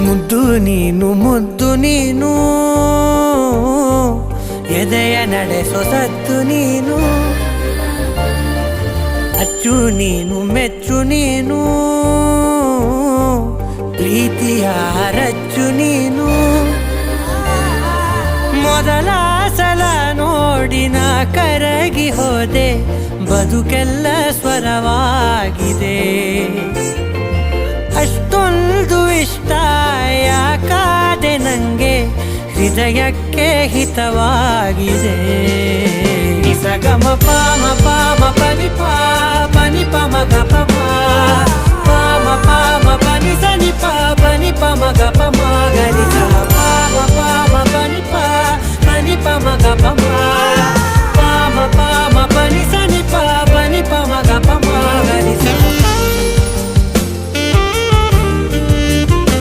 ಮುದ್ದು ನೀನು ಮುದ್ದು ನೀನು ಎದೆಯ ನಡೆಸೋ ಸತ್ತು ನೀನು ಅಚ್ಚು ನೀನು ಮೆಚ್ಚು ನೀನು ಪ್ರೀತಿಯ ರಚ್ಚು ನೀನು ಮೊದಲ ಸಲ ನೋಡಿನ ಕರಗಿ ಹೋದೆ ಬದುಕೆಲ್ಲ ಸ್ವರವಾಗಿದೆ ಅಷ್ಟೊಂದು ಇಷ್ಟ ಯಾಕಾದೆ ನಂಗೆ ಹೃದಯಕ್ಕೆ ಹಿತವಾಗಿದೆ ನಿಸಗಮ ಪಾಮ ಪಾಮ ಪನಿ ಪಾ ಪನಿ ಪಮ ಗ ಪ